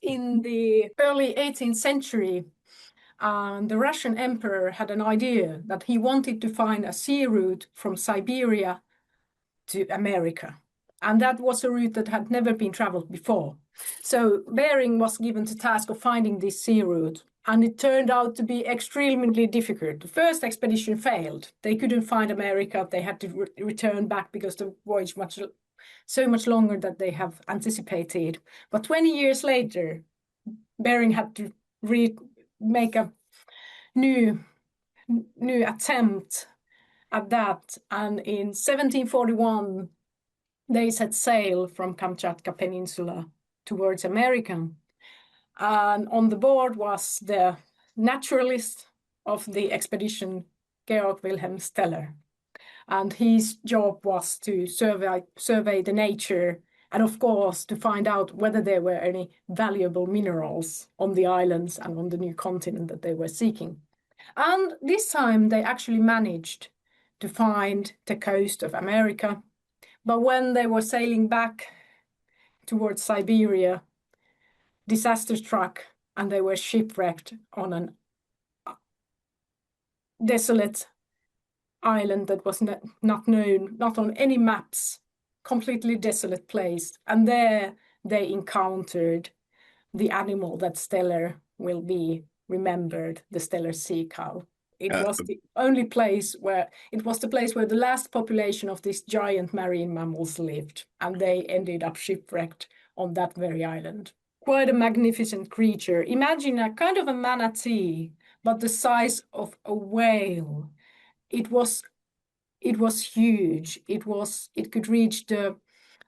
in the early 18th century, the Russian emperor had an idea that he wanted to find a sea route from Siberia to America. And that was a route that had never been traveled before. So Bering was given the task of finding this sea route. And it turned out to be extremely difficult. The first expedition failed. They couldn't find America. They had to return back because the voyage was so much longer than they have anticipated. But 20 years later, Bering had to make a new attempt at that. And in 1741, they set sail from Kamchatka Peninsula towards America. And on the board was the naturalist of the expedition, Georg Wilhelm Steller. And his job was to survey the nature and, of course, to find out whether there were any valuable minerals on the islands and on the new continent that they were seeking. And this time they actually managed to find the coast of America. But when they were sailing back towards Siberia, disaster struck and they were shipwrecked on a desolate island that was not known, not on any maps, completely desolate place. And there they encountered the animal that Steller will be remembered, the Steller'S sea cow. It was the only place where, it was the place where the last population of these giant marine mammals lived, and they ended up shipwrecked on that very island. Quite a magnificent creature. Imagine a kind of a manatee, but the size of a whale. It was huge. It could reach the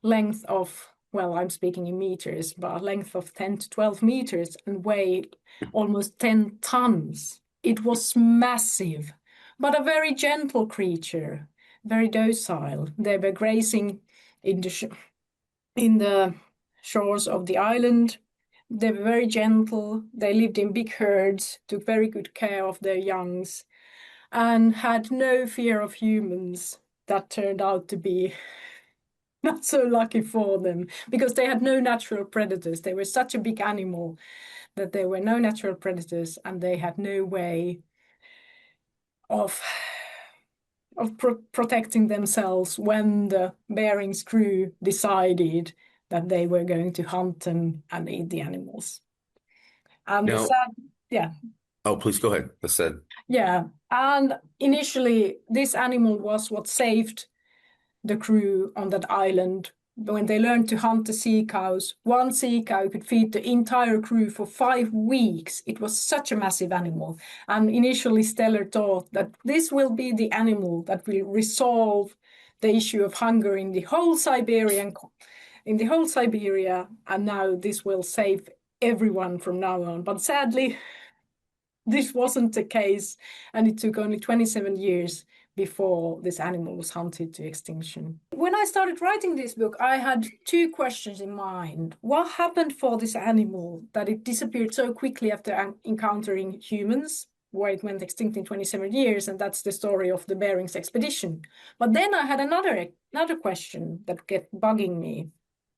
length of, well, I'm speaking in meters, but a length of 10 to 12 meters and weigh almost 10 tons. It was massive, but a very gentle creature, very docile. They were grazing in the shores of the island. They were very gentle. They lived in big herds, took very good care of their youngs, and had no fear of humans. That turned out to be not so lucky for them because they had no natural predators. They were such a big animal that there were no natural predators and they had no way of protecting themselves when the Bering's crew decided that they were going to hunt them and eat the animals. And now, yeah. Oh, please go ahead. That's said. Yeah, and initially this animal was what saved the crew on that island. When they learned to hunt the sea cows, one sea cow could feed the entire crew for 5 weeks. It was such a massive animal. And initially Steller thought that this will be the animal that will resolve the issue of hunger in the whole Siberia. And now this will save everyone from now on. But sadly, this wasn't the case, and it took only 27 years before this animal was hunted to extinction. When I started writing this book, I had 2 questions in mind. What happened for this animal that it disappeared so quickly after encountering humans, where it went extinct in 27 years, and that's the story of the Bering's expedition. But then I had another question that kept bugging me,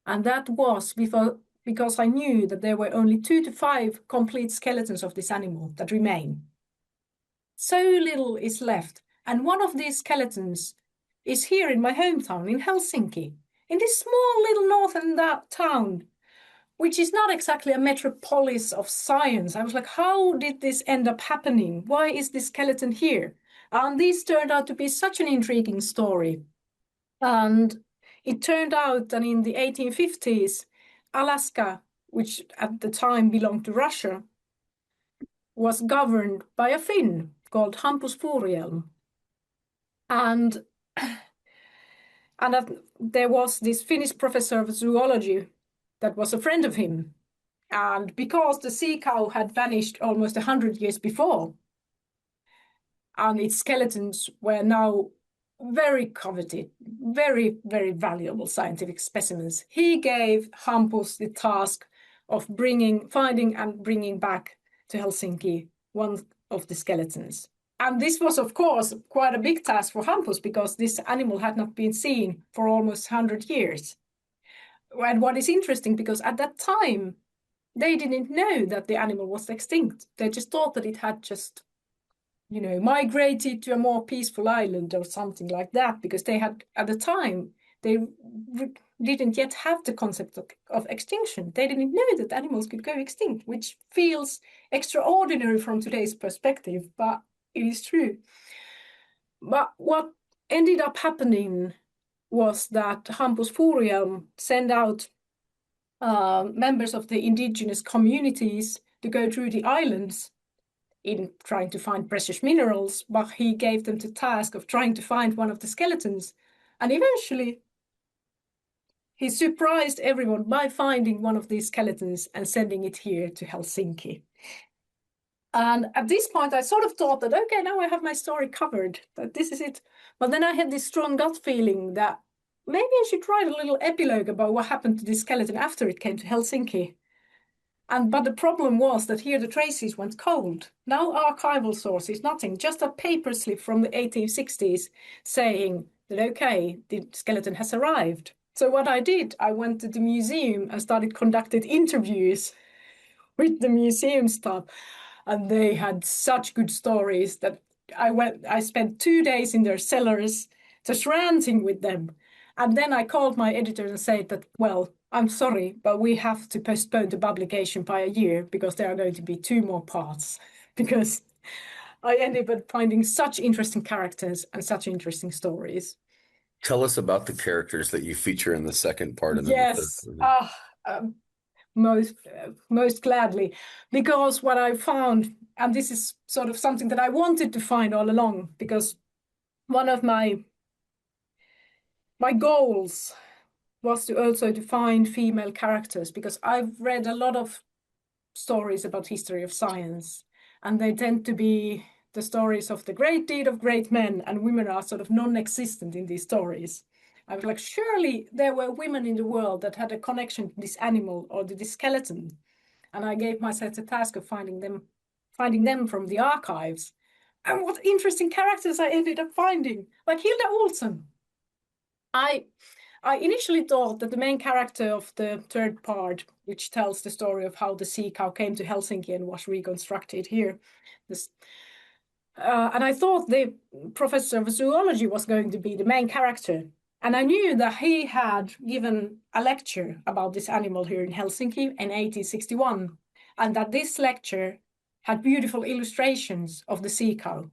and that was because I knew that there were only 2 to 5 complete skeletons of this animal that remain. So little is left. And one of these skeletons is here in my hometown in Helsinki, in this small little northern town, which is not exactly a metropolis of science. I was like, how did this end up happening? Why is this skeleton here? And this turned out to be such an intriguing story. And it turned out that in the 1850s, Alaska, which at the time belonged to Russia, was governed by a Finn called Hampus Furuhelm. And there was this Finnish professor of zoology that was a friend of him. And because the sea cow had vanished almost 100 years before, and its skeletons were now very coveted, very, very valuable scientific specimens, he gave Hampus the task of finding and bringing back to Helsinki one of the skeletons. And this was, of course, quite a big task for Hampus because this animal had not been seen for almost 100 years. And what is interesting, because at that time, they didn't know that the animal was extinct. They just thought that it had just, migrated to a more peaceful island or something like that, because they had, at the time, they didn't yet have the concept of extinction. They didn't know that animals could go extinct, which feels extraordinary from today's perspective, but it is true. But what ended up happening was that Hampus Furiam sent out members of the indigenous communities to go through the islands in trying to find precious minerals, but he gave them the task of trying to find one of the skeletons. And eventually, he surprised everyone by finding one of these skeletons and sending it here to Helsinki. And at this point, I sort of thought that, okay, now I have my story covered, that this is it. But then I had this strong gut feeling that maybe I should write a little epilogue about what happened to this skeleton after it came to Helsinki. But the problem was that here the traces went cold. No archival sources, nothing, just a paper slip from the 1860s saying that, okay, the skeleton has arrived. So what I did, I went to the museum and started conducting interviews with the museum staff. And they had such good stories that I spent 2 days in their cellars just ranting with them. And then I called my editor and said that, well, I'm sorry, but we have to postpone the publication by a year because there are going to be 2 more parts. Because I ended up finding such interesting characters and such interesting stories. Tell us about the characters that you feature in the second part and then the third. Yes, most gladly, because what I found, and this is sort of something that I wanted to find all along, because one of my goals was to also to find female characters, because I've read a lot of stories about history of science, and they tend to be the stories of the great deed of great men, and women are sort of non-existent in these stories. I was like, surely there were women in the world that had a connection to this animal or to this skeleton. And I gave myself the task of finding them from the archives. And what interesting characters I ended up finding, like Hilda Olsen. I initially thought that the main character of the third part, which tells the story of how the sea cow came to Helsinki and was reconstructed here, and I thought the professor of zoology was going to be the main character. And I knew that he had given a lecture about this animal here in Helsinki in 1861, and that this lecture had beautiful illustrations of the sea cow.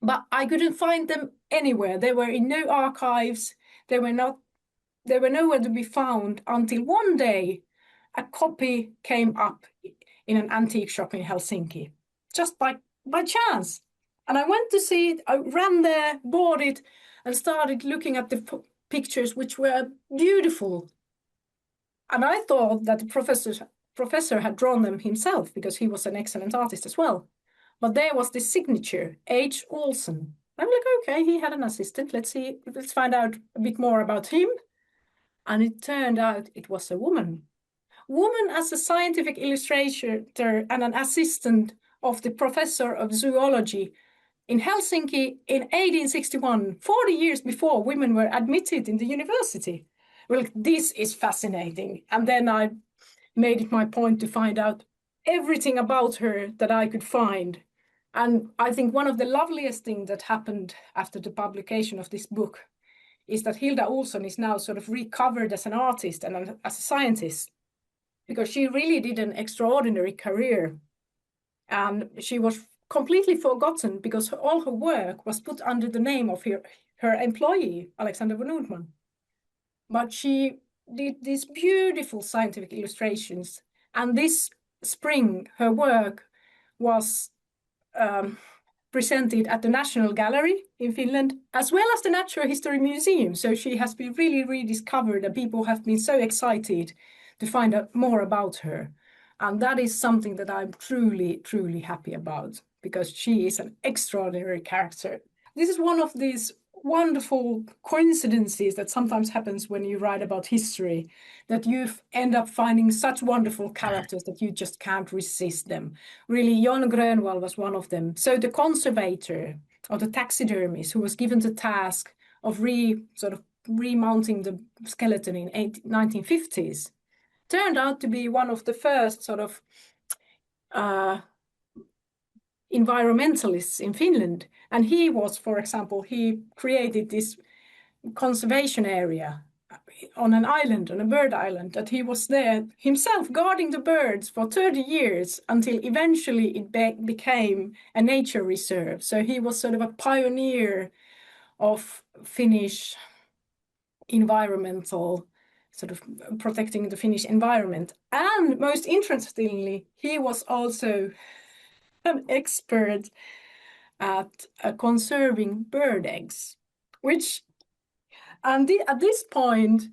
But I couldn't find them anywhere. They were in no archives. They were nowhere to be found until one day a copy came up in an antique shop in Helsinki, just by chance. And I went to see it, I ran there, bought it, and started looking at the pictures, which were beautiful. And I thought that the professor had drawn them himself, because he was an excellent artist as well. But there was this signature, H. Olsen. I'm like, okay, he had an assistant. Let's find out a bit more about him. And it turned out it was a woman. Woman as a scientific illustrator and an assistant of the professor of zoology in Helsinki in 1861, 40 years before women were admitted in the university. Well, this is fascinating. And then I made it my point to find out everything about her that I could find. And I think one of the loveliest things that happened after the publication of this book is that Hilda Olsen is now sort of recovered as an artist and as a scientist, because she really did an extraordinary career. And she was completely forgotten because all her work was put under the name of her employee, Alexander von Udman. But she did these beautiful scientific illustrations. And this spring, her work was presented at the National Gallery in Finland, as well as the Natural History Museum. So she has been really rediscovered, and people have been so excited to find out more about her. And that is something that I'm truly happy about, because she is an extraordinary character. This is one of these wonderful coincidences that sometimes happens when you write about history, that you end up finding such wonderful characters that you just can't resist them. Really, Jon Grönwall was one of them. So the conservator or the taxidermist who was given the task of remounting the skeleton in 1950s turned out to be one of the first sort of environmentalists in Finland. And he was, for example, he created this conservation area on an island, on a bird island, that he was there himself guarding the birds for 30 years until eventually it became a nature reserve. So he was sort of a pioneer of Finnish environmental, sort of protecting the Finnish environment. And most interestingly, he was also an expert at conserving bird eggs, which, and at this point,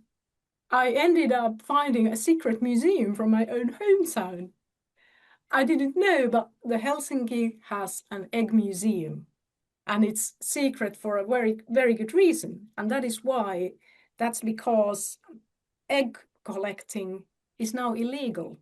I ended up finding a secret museum from my own hometown. I didn't know, but the Helsinki has an egg museum, and it's secret for a very, very good reason. And that's because egg collecting is now illegal.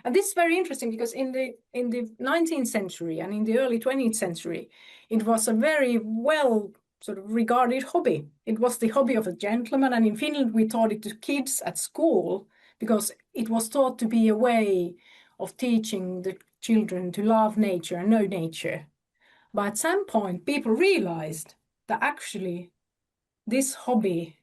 And this is very interesting because in the 19th century and in the early 20th century, it was a very well sort of regarded hobby. It was the hobby of a gentleman, and in Finland we taught it to kids at school because it was thought to be a way of teaching the children to love nature and know nature. But at some point, people realized that actually this hobby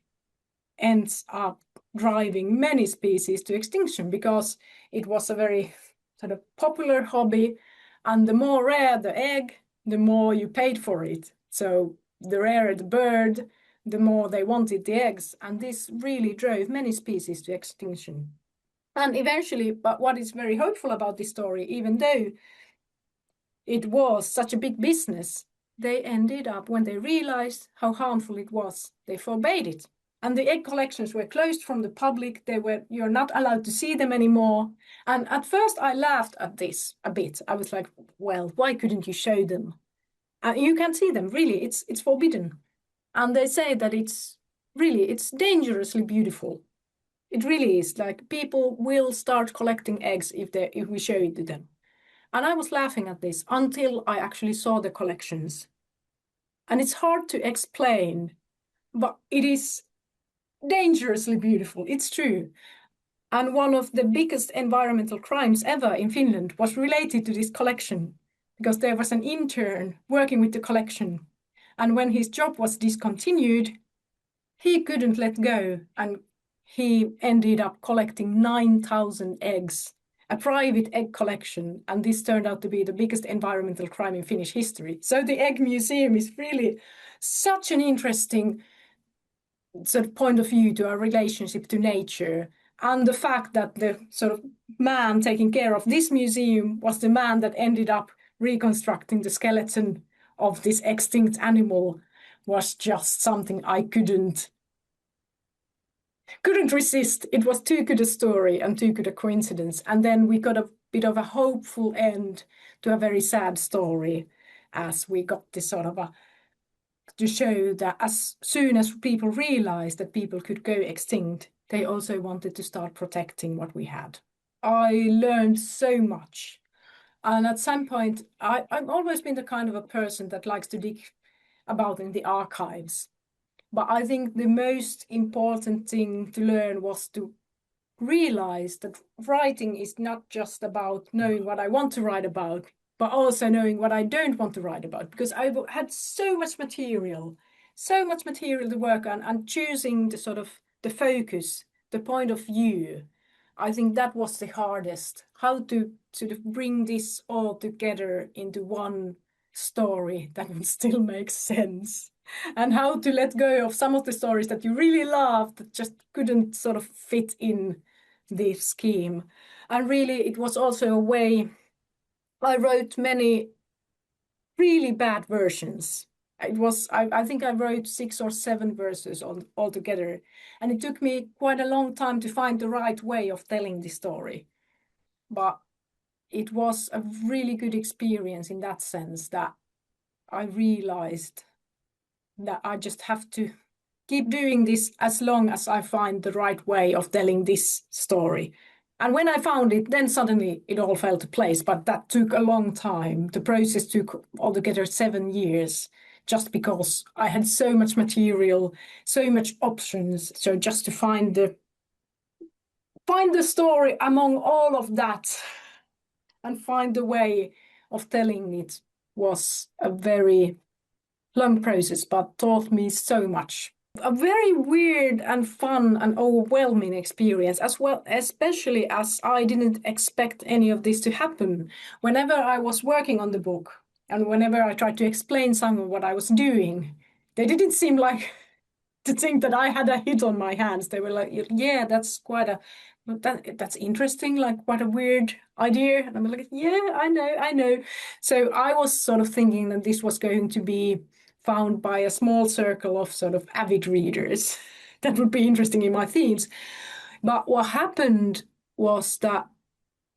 ends up driving many species to extinction because it was a very sort of popular hobby, and the more rare the egg, the more you paid for it. So the rarer the bird, the more they wanted the eggs, and this really drove many species to extinction. And eventually, but what is very hopeful about this story, even though it was such a big business, they ended up, when they realized how harmful it was, they forbade it. And the egg collections were closed from the public. You're not allowed to see them anymore. And at first I laughed at this a bit. I was like, well, why couldn't you show them? You can't see them, really, it's forbidden. And they say that it's dangerously beautiful. It really is. Like, people will start collecting eggs if we show it to them. And I was laughing at this until I actually saw the collections. And it's hard to explain, but it is dangerously beautiful. It's true. And one of the biggest environmental crimes ever in Finland was related to this collection, because there was an intern working with the collection. And when his job was discontinued, he couldn't let go, and he ended up collecting 9,000 eggs, a private egg collection, and this turned out to be the biggest environmental crime in Finnish history. So the Egg Museum is really such an interesting sort of point of view to our relationship to nature, and the fact that the sort of man taking care of this museum was the man that ended up reconstructing the skeleton of this extinct animal was just something I couldn't resist. It was too good a story and too good a coincidence. And then we got a bit of a hopeful end to a very sad story, as we got this sort of to show that as soon as people realized that people could go extinct, they also wanted to start protecting what we had. I learned so much. And at some point, I've always been the kind of a person that likes to dig about in the archives. But I think the most important thing to learn was to realize that writing is not just about knowing what I want to write about, but also knowing what I don't want to write about, because I had so much material to work on, and choosing the sort of the focus, the point of view. I think that was the hardest, how to sort of bring this all together into one story that would still make sense, and how to let go of some of the stories that you really loved that just couldn't sort of fit in the scheme. And really, it was also a way, I wrote many really bad versions. I think I wrote 6 or 7 verses altogether. And it took me quite a long time to find the right way of telling the story. But it was a really good experience in that sense, that I realized that I just have to keep doing this as long as I find the right way of telling this story. And when I found it, then suddenly it all fell to place. But that took a long time. The process took altogether 7 years, just because I had so much material, so much options. So just to find find the story among all of that and find the way of telling it was a very long process, but taught me so much. A very weird and fun and overwhelming experience as well, especially as I didn't expect any of this to happen. Whenever I was working on the book and whenever I tried to explain some of what I was doing, they didn't seem like to think that I had a hit on my hands. They were like, yeah, that's quite a that's interesting, like quite a weird idea. And I'm like, yeah, I know. So I was sort of thinking that this was going to be found by a small circle of sort of avid readers that would be interesting in my themes. But what happened was that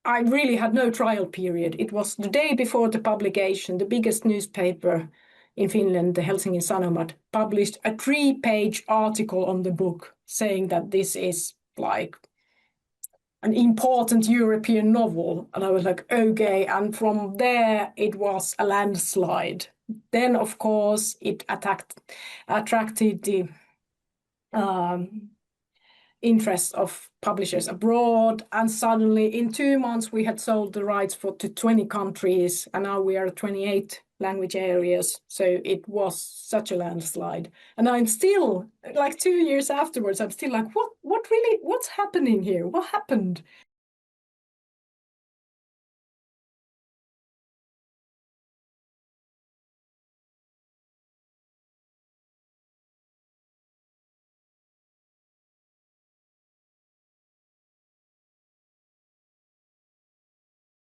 I really had no trial period. It was the day before the publication, the biggest newspaper in Finland, the Helsingin Sanomat, published a 3-page article on the book saying that this is like an important European novel. And I was like, okay. And from there, it was a landslide. Then, of course, it attracted the interest of publishers abroad. And suddenly, in 2 months, we had sold the rights to 20 countries. And now we are 28 language areas. So it was such a landslide. And I'm still, like 2 years afterwards, I'm still like, what's happening here? What happened?